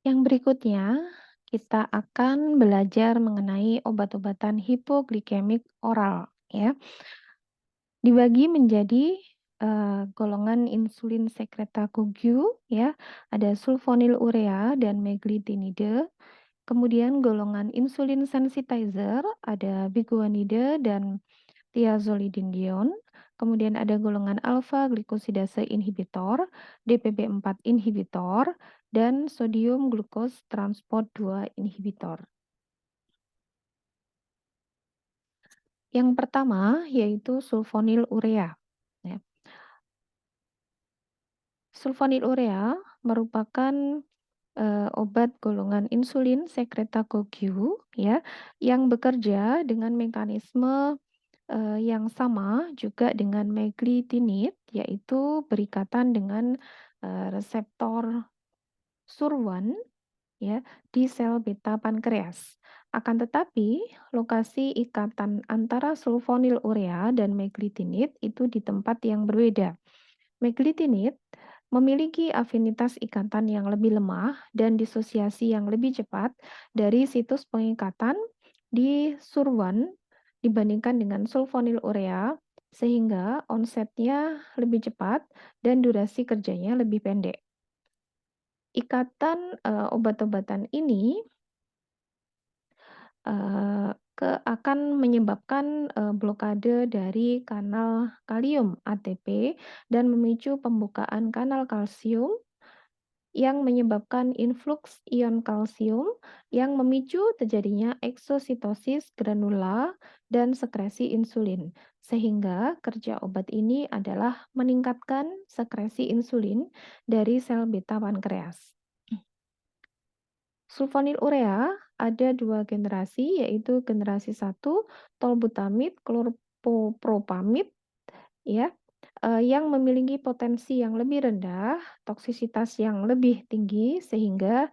Yang berikutnya, kita akan belajar mengenai obat-obatan hipoglikemik oral, ya. Dibagi menjadi golongan insulin sekretagogue, ya. Ada sulfonylurea dan meglitinide. Kemudian golongan insulin sensitizer, ada biguanide dan thiazolidinedione. Kemudian ada golongan alfa glikosidase inhibitor, DPP4 inhibitor, dan sodium glucose transport 2 inhibitor. Yang pertama yaitu sulfonylurea. Ya. Sulfonylurea merupakan obat golongan insulin sekretagogue, ya, yang bekerja dengan mekanisme yang sama juga dengan meglitinid, yaitu berikatan dengan reseptor SUR1, ya, di sel beta pankreas. Akan tetapi, lokasi ikatan antara sulfonylurea dan meglitinid itu di tempat yang berbeda. Meglitinid memiliki afinitas ikatan yang lebih lemah dan disosiasi yang lebih cepat dari situs pengikatan di SUR1 dibandingkan dengan sulfonylurea, sehingga onsetnya lebih cepat dan durasi kerjanya lebih pendek. Ikatan obat-obatan ini akan menyebabkan blokade dari kanal kalium ATP dan memicu pembukaan kanal kalsium yang menyebabkan influx ion kalsium yang memicu terjadinya eksositosis granula dan sekresi insulin. Sehingga kerja obat ini adalah meningkatkan sekresi insulin dari sel beta pankreas. Sulfonylurea ada dua generasi, yaitu generasi 1 tolbutamid klorpropamid, ya, yang memiliki potensi yang lebih rendah, toksisitas yang lebih tinggi sehingga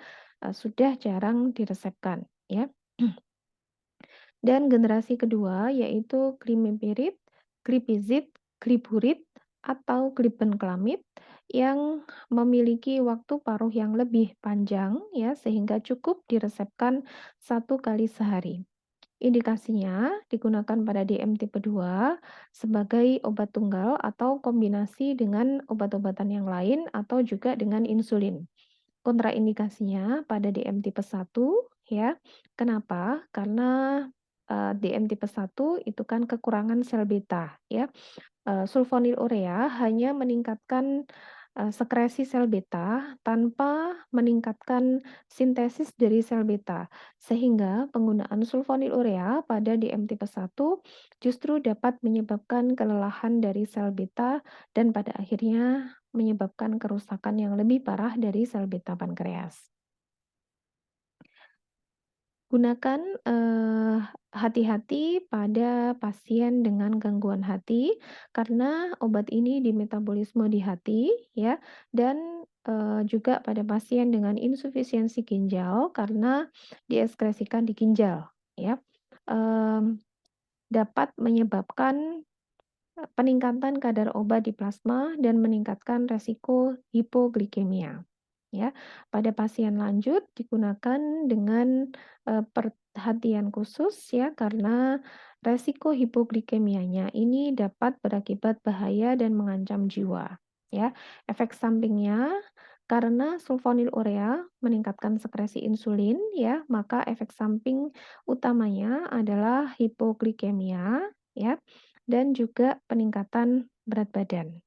sudah jarang diresepkan, ya. Dan generasi kedua yaitu glimepiride, glipizid, gliburid, atau glibenclamid yang memiliki waktu paruh yang lebih panjang, ya, sehingga cukup diresepkan 1 kali sehari. Indikasinya digunakan pada DM tipe 2 sebagai obat tunggal atau kombinasi dengan obat-obatan yang lain atau juga dengan insulin. Kontraindikasinya pada DM tipe 1, ya. Kenapa? Karena DM tipe 1 itu kan kekurangan sel beta, ya. Sulfonylurea hanya meningkatkan sekresi sel beta tanpa meningkatkan sintesis dari sel beta, sehingga penggunaan sulfonylurea pada DM tipe 1 justru dapat menyebabkan kelelahan dari sel beta dan pada akhirnya menyebabkan kerusakan yang lebih parah dari sel beta pankreas. Gunakan hati-hati pada pasien dengan gangguan hati, karena obat ini di metabolisme di hati, ya, dan juga pada pasien dengan insufisiensi ginjal karena dieskresikan di ginjal, ya. Mmm, Dapat menyebabkan peningkatan kadar obat di plasma dan meningkatkan resiko hipoglikemia. Ya, pada pasien lanjut digunakan dengan perhatian khusus, ya, karena resiko hipoglikemianya ini dapat berakibat bahaya dan mengancam jiwa, ya. Efek sampingnya karena sulfonylurea meningkatkan sekresi insulin, ya, maka efek samping utamanya adalah hipoglikemia, ya, dan juga peningkatan berat badan.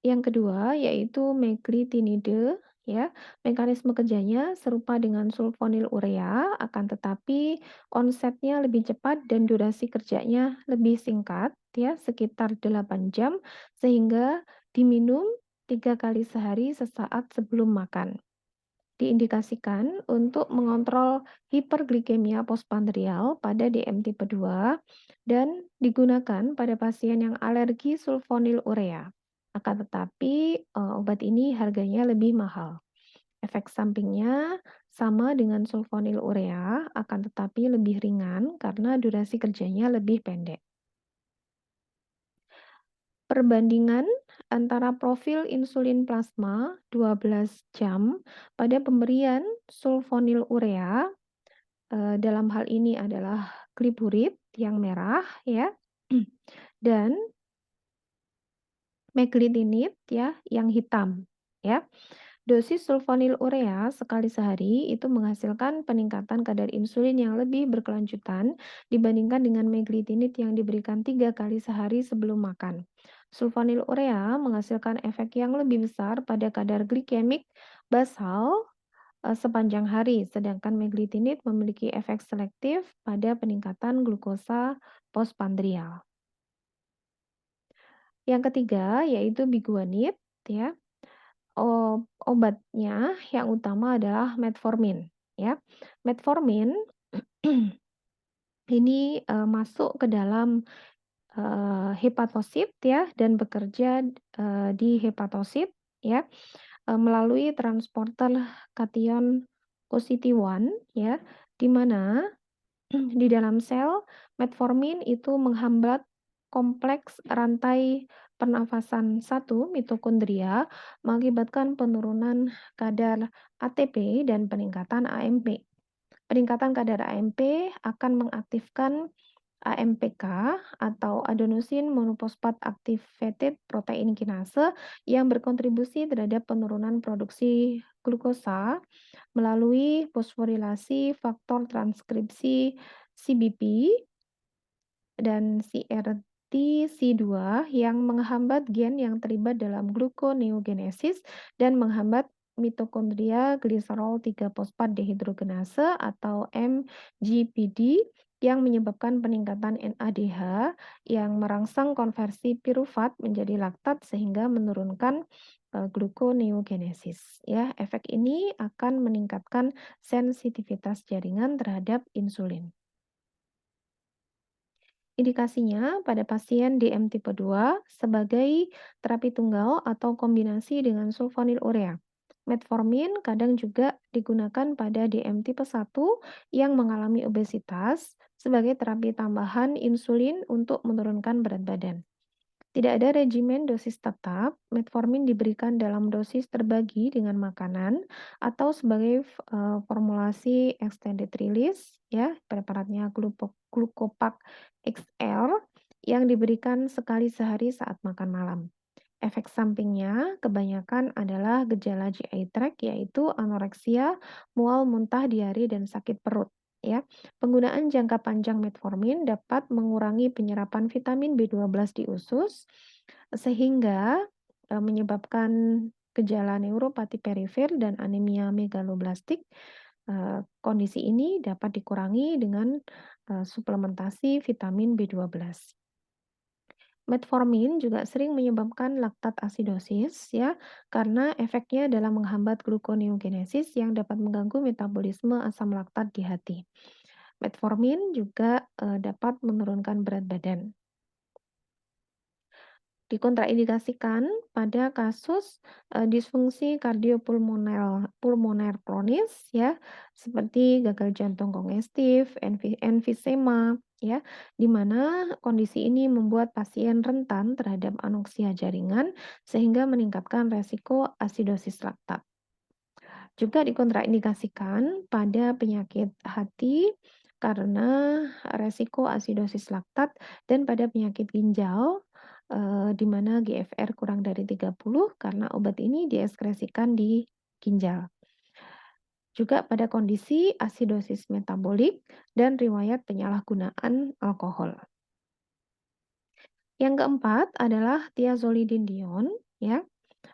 Yang kedua yaitu meglitinide, ya. Mekanisme kerjanya serupa dengan sulfonylurea, akan tetapi onsetnya lebih cepat dan durasi kerjanya lebih singkat, ya, sekitar 8 jam, sehingga diminum 3 kali sehari sesaat sebelum makan. Diindikasikan untuk mengontrol hiperglikemia postprandial pada DM tipe 2 dan digunakan pada pasien yang alergi sulfonylurea. Akan tetapi, obat ini harganya lebih mahal. Efek sampingnya sama dengan sulfonylurea, akan tetapi lebih ringan karena durasi kerjanya lebih pendek. Perbandingan antara profil insulin plasma 12 jam pada pemberian sulfonylurea, dalam hal ini adalah gliburit yang merah ya, dan meglitinid ya yang hitam ya. Dosis sulfonylurea sekali sehari itu menghasilkan peningkatan kadar insulin yang lebih berkelanjutan dibandingkan dengan meglitinid yang diberikan 3 kali sehari sebelum makan. Sulfonylurea menghasilkan efek yang lebih besar pada kadar glikemik basal sepanjang hari, sedangkan meglitinid memiliki efek selektif pada peningkatan glukosa postprandial. Yang ketiga yaitu biguanid ya. Obatnya yang utama adalah metformin ya. Metformin ini, masuk ke dalam, hepatosit ya dan bekerja, di hepatosit ya, melalui transporter kation positif-1 ya, di mana di dalam sel, metformin itu menghambat kompleks rantai pernafasan satu mitokondria, mengakibatkan penurunan kadar ATP dan peningkatan AMP. Peningkatan kadar AMP akan mengaktifkan AMPK atau adenosine monofosfat activated protein kinase yang berkontribusi terhadap penurunan produksi glukosa melalui fosforilasi faktor transkripsi CBP dan CRTC2 yang menghambat gen yang terlibat dalam gluconeogenesis dan menghambat mitokondria gliserol 3 fosfat dehidrogenase atau MGPD yang menyebabkan peningkatan NADH yang merangsang konversi pirufat menjadi laktat sehingga menurunkan gluconeogenesis ya. Efek ini akan meningkatkan sensitivitas jaringan terhadap insulin. Indikasinya pada pasien DM tipe 2 sebagai terapi tunggal atau kombinasi dengan sulfonylurea. Metformin kadang juga digunakan pada DM tipe 1 yang mengalami obesitas sebagai terapi tambahan insulin untuk menurunkan berat badan. Tidak ada regimen dosis tetap, metformin diberikan dalam dosis terbagi dengan makanan atau sebagai formulasi extended release ya, preparatnya Glucopak XL yang diberikan sekali sehari saat makan malam. Efek sampingnya kebanyakan adalah gejala GI tract yaitu anoreksia, mual, muntah, diare, dan sakit perut. Ya, penggunaan jangka panjang metformin dapat mengurangi penyerapan vitamin B12 di usus sehingga menyebabkan gejala neuropati perifer dan anemia megaloblastik. Kondisi ini dapat dikurangi dengan suplementasi vitamin B12. Metformin juga sering menyebabkan laktat asidosis ya, karena efeknya dalam menghambat gluconeogenesis yang dapat mengganggu metabolisme asam laktat di hati. Metformin juga dapat menurunkan berat badan. Dikontraindikasikan pada kasus disfungsi kardiopulmoner pulmoner kronis ya, seperti gagal jantung kongestif, emfisema ya, di mana kondisi ini membuat pasien rentan terhadap anoksia jaringan sehingga meningkatkan resiko asidosis laktat. Juga dikontraindikasikan pada penyakit hati karena resiko asidosis laktat dan pada penyakit ginjal di mana GFR kurang dari 30 karena obat ini dieskresikan di ginjal. Juga pada kondisi asidosis metabolik dan riwayat penyalahgunaan alkohol. Yang keempat adalah thiazolidinedion ya.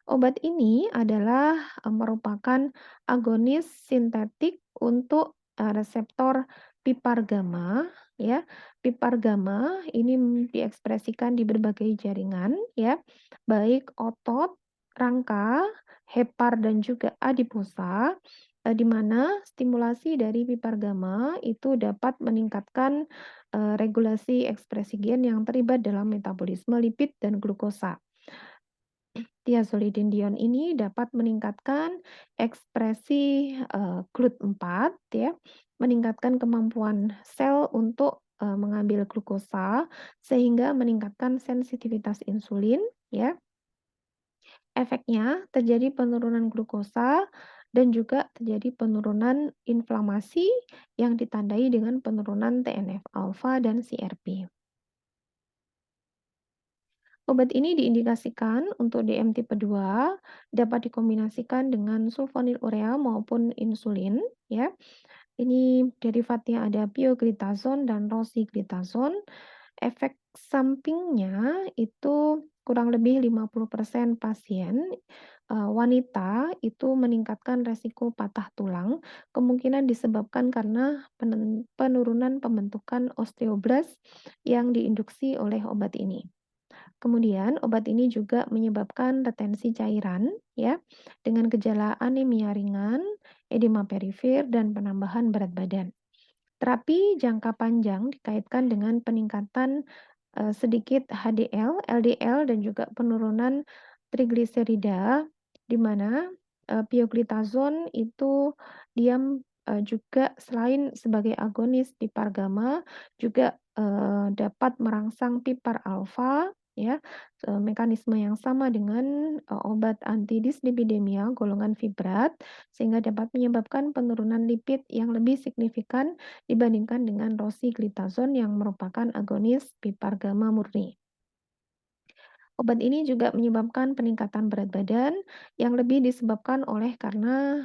Obat ini adalah merupakan agonis sintetik untuk reseptor pipar gamma ya. Pipar gamma ini diekspresikan di berbagai jaringan ya, baik otot, rangka, hepar dan juga adiposa, di mana stimulasi dari pipar gamma itu dapat meningkatkan regulasi ekspresi gen yang terlibat dalam metabolisme lipid dan glukosa. Thiazolidinedion ini dapat meningkatkan ekspresi GLUT4 ya, meningkatkan kemampuan sel untuk mengambil glukosa sehingga meningkatkan sensitivitas insulin ya. Efeknya terjadi penurunan glukosa dan juga terjadi penurunan inflamasi yang ditandai dengan penurunan TNF-alfa dan CRP. Obat ini diindikasikan untuk DM tipe 2, dapat dikombinasikan dengan sulfonylurea maupun insulin, ya. Ini derivatnya ada pioglitazone dan rosiglitazone. Efek sampingnya itu kurang lebih 50% pasien wanita itu meningkatkan resiko patah tulang, kemungkinan disebabkan karena penurunan pembentukan osteoblast yang diinduksi oleh obat ini. Kemudian obat ini juga menyebabkan retensi cairan ya, dengan gejala anemia ringan, edema perifер dan penambahan berat badan. Terapi jangka panjang dikaitkan dengan peningkatan sedikit HDL, LDL dan juga penurunan trigliserida di mana pioglitazone itu juga selain sebagai agonis pipar gamma juga dapat merangsang pipar alfa ya, mekanisme yang sama dengan obat antidislipidemia golongan fibrat sehingga dapat menyebabkan penurunan lipid yang lebih signifikan dibandingkan dengan rosiglitazone yang merupakan agonis pipar gamma murni. Obat ini juga menyebabkan peningkatan berat badan yang lebih disebabkan oleh karena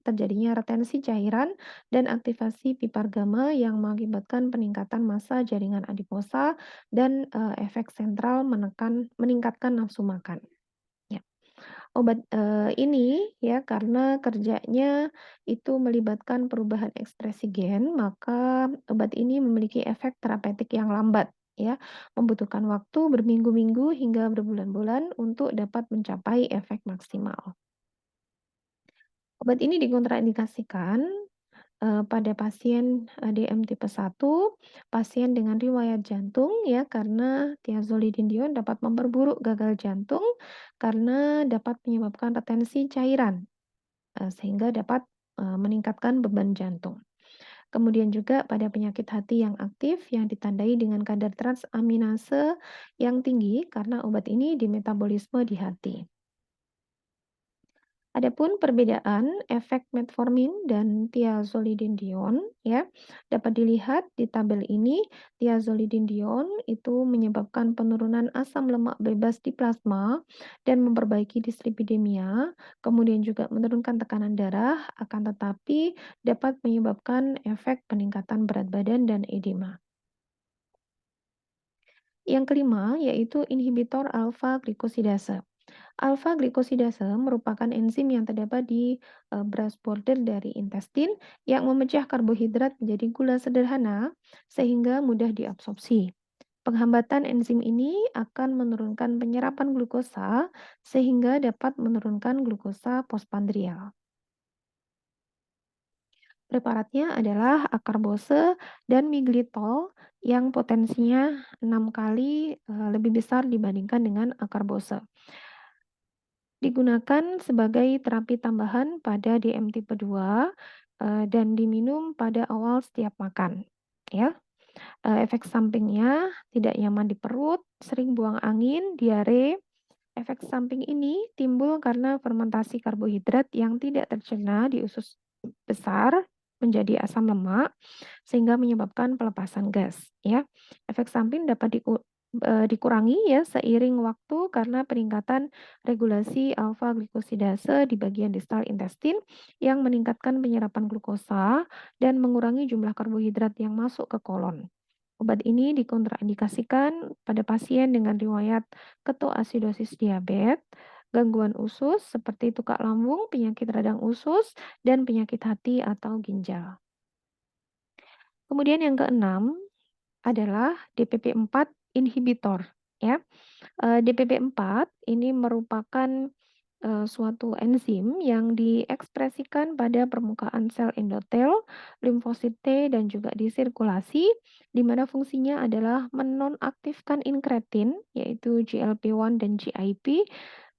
terjadinya retensi cairan dan aktivasi pipar gamma yang mengakibatkan peningkatan massa jaringan adiposa dan efek sentral meningkatkan nafsu makan. Ya. Obat ini ya karena kerjanya itu melibatkan perubahan ekspresi gen, maka obat ini memiliki efek terapeutik yang lambat ya, membutuhkan waktu berminggu-minggu hingga berbulan-bulan untuk dapat mencapai efek maksimal. Obat ini dikontraindikasikan pada pasien DM tipe 1, pasien dengan riwayat jantung ya karena thiazolidinedion dapat memperburuk gagal jantung karena dapat menyebabkan retensi cairan sehingga dapat meningkatkan beban jantung. Kemudian juga pada penyakit hati yang aktif yang ditandai dengan kadar transaminase yang tinggi karena obat ini dimetabolisme di hati. Adapun perbedaan efek metformin dan thiazolidinedion ya dapat dilihat di tabel ini. Thiazolidinedion itu menyebabkan penurunan asam lemak bebas di plasma dan memperbaiki dislipidemia, kemudian juga menurunkan tekanan darah, akan tetapi dapat menyebabkan efek peningkatan berat badan dan edema. Yang kelima yaitu inhibitor alfa glikosidase. Alfa glikosidase merupakan enzim yang terdapat di brush border dari intestin yang memecah karbohidrat menjadi gula sederhana sehingga mudah diabsorpsi. Penghambatan enzim ini akan menurunkan penyerapan glukosa sehingga dapat menurunkan glukosa postprandial. Preparatnya adalah akarbose dan miglitol yang potensinya 6 kali lebih besar dibandingkan dengan akarbose. Digunakan sebagai terapi tambahan pada DM tipe 2 dan diminum pada awal setiap makan, ya. Efek sampingnya tidak nyaman di perut, sering buang angin, diare. Efek samping ini timbul karena fermentasi karbohidrat yang tidak tercerna di usus besar menjadi asam lemak sehingga menyebabkan pelepasan gas ya. Efek samping dapat dikurangi ya seiring waktu karena peningkatan regulasi alfa glikosidase di bagian distal intestin yang meningkatkan penyerapan glukosa dan mengurangi jumlah karbohidrat yang masuk ke kolon. Obat ini dikontraindikasikan pada pasien dengan riwayat ketoasidosis diabetes, gangguan usus seperti tukak lambung, penyakit radang usus, dan penyakit hati atau ginjal. Kemudian yang keenam adalah DPP4 inhibitor ya. DPP4 ini merupakan suatu enzim yang diekspresikan pada permukaan sel endotel, limfosit T dan juga di sirkulasi di mana fungsinya adalah menonaktifkan inkretin yaitu GLP-1 dan GIP.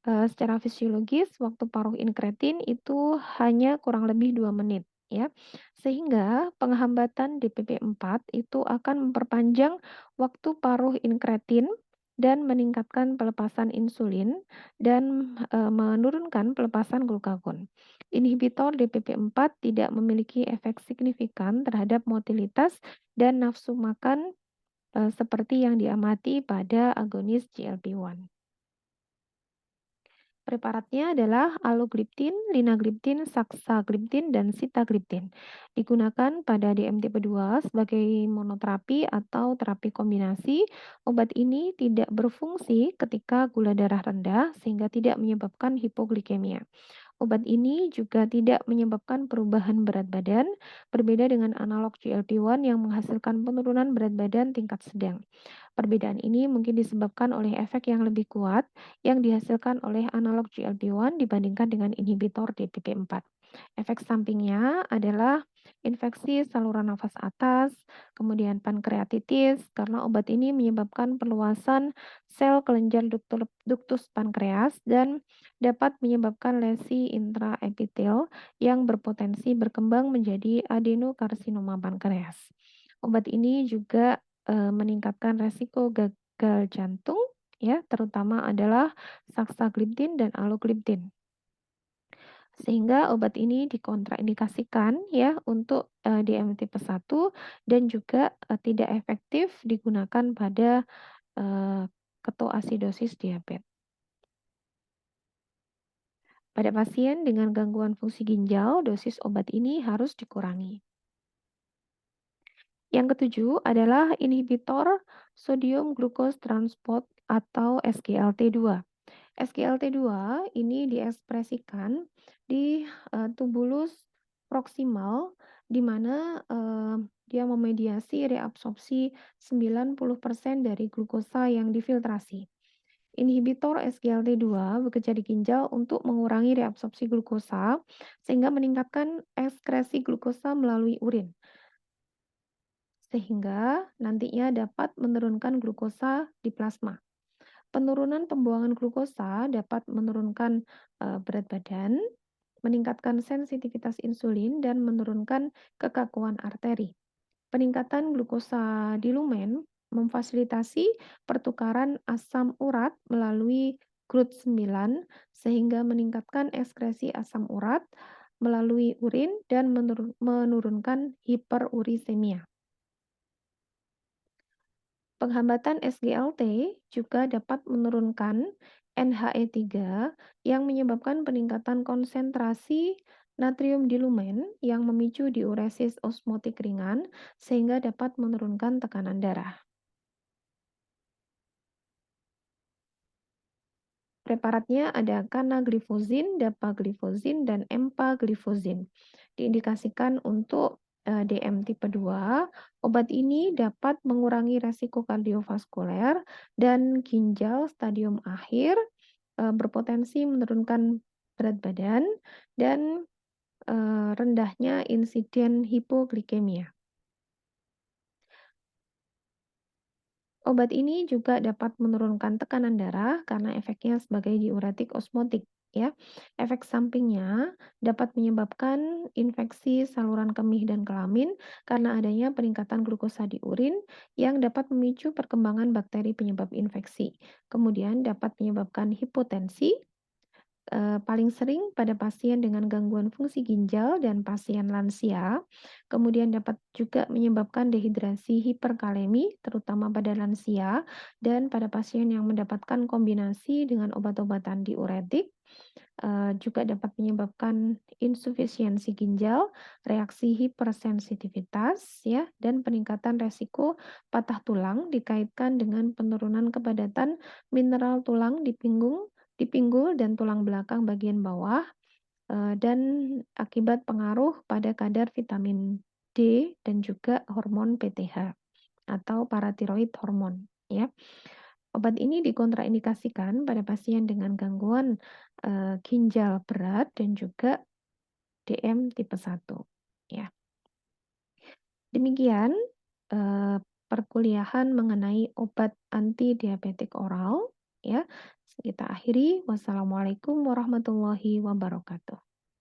Secara fisiologis waktu paruh inkretin itu hanya kurang lebih 2 menit ya. Sehingga penghambatan DPP4 itu akan memperpanjang waktu paruh inkretin dan meningkatkan pelepasan insulin dan, menurunkan pelepasan glukagon. Inhibitor DPP-4 tidak memiliki efek signifikan terhadap motilitas dan nafsu makan, seperti yang diamati pada agonis GLP-1. Preparatnya adalah alogliptin, linagliptin, saxagliptin, dan sitagliptin. Digunakan pada DM tipe 2 sebagai monoterapi atau terapi kombinasi. Obat ini tidak berfungsi ketika gula darah rendah sehingga tidak menyebabkan hipoglikemia. Obat ini juga tidak menyebabkan perubahan berat badan, berbeda dengan analog GLP-1 yang menghasilkan penurunan berat badan tingkat sedang. Perbedaan ini mungkin disebabkan oleh efek yang lebih kuat yang dihasilkan oleh analog GLP-1 dibandingkan dengan inhibitor DPP-4. Efek sampingnya adalah infeksi saluran nafas atas, kemudian pankreatitis, karena obat ini menyebabkan perluasan sel kelenjar ductus pankreas dan dapat menyebabkan lesi intraepitel yang berpotensi berkembang menjadi adenokarsinoma pankreas. Obat ini juga meningkatkan resiko gagal jantung ya, terutama adalah saxagliptin dan alogliptin. Sehingga obat ini dikontraindikasikan ya untuk, DM tipe 1 dan juga, tidak efektif digunakan pada, eee, ketoasidosis diabetes. Pada pasien dengan gangguan fungsi ginjal, dosis obat ini harus dikurangi. Yang ketujuh adalah inhibitor sodium glucose transport atau SGLT2. SGLT2 ini diekspresikan di tubulus proksimal di mana dia memediasi reabsorpsi 90% dari glukosa yang difiltrasi. Inhibitor SGLT2 bekerja di ginjal untuk mengurangi reabsorpsi glukosa sehingga meningkatkan ekskresi glukosa melalui urin sehingga nantinya dapat menurunkan glukosa di plasma. Penurunan pembuangan glukosa dapat menurunkan berat badan, meningkatkan sensitivitas insulin, dan menurunkan kekakuan arteri. Peningkatan glukosa di lumen memfasilitasi pertukaran asam urat melalui GLUT9 sehingga meningkatkan ekskresi asam urat melalui urin dan menurunkan hiperurisemia. Penghambatan SGLT juga dapat menurunkan NHE3 yang menyebabkan peningkatan konsentrasi natrium di lumen yang memicu diuresis osmotik ringan sehingga dapat menurunkan tekanan darah. Preparatnya ada canagliflozin, dapagliflozin, dan empagliflozin. Diindikasikan untuk DM tipe 2. Obat ini dapat mengurangi resiko kardiovaskuler dan ginjal stadium akhir, berpotensi menurunkan berat badan, dan rendahnya insiden hipoglikemia. Obat ini juga dapat menurunkan tekanan darah karena efeknya sebagai diuretik osmotik ya. Efek sampingnya dapat menyebabkan infeksi saluran kemih dan kelamin karena adanya peningkatan glukosa di urin yang dapat memicu perkembangan bakteri penyebab infeksi. Kemudian dapat menyebabkan hipotensi, paling sering pada pasien dengan gangguan fungsi ginjal dan pasien lansia. Kemudian dapat juga menyebabkan dehidrasi hiperkalemi, terutama pada lansia dan pada pasien yang mendapatkan kombinasi dengan obat-obatan diuretik. Juga dapat menyebabkan insufisiensi ginjal, reaksi hipersensitivitas, ya, dan peningkatan resiko patah tulang dikaitkan dengan penurunan kepadatan mineral tulang di pinggul dan tulang belakang bagian bawah, dan akibat pengaruh pada kadar vitamin D dan juga hormon PTH atau paratiroid hormon, ya. Obat ini dikontraindikasikan pada pasien dengan gangguan, ginjal berat dan juga DM tipe 1, ya. Demikian, eee, perkuliahan mengenai obat antidiabetik oral, ya. Kita akhiri, wassalamualaikum warahmatullahi wabarakatuh.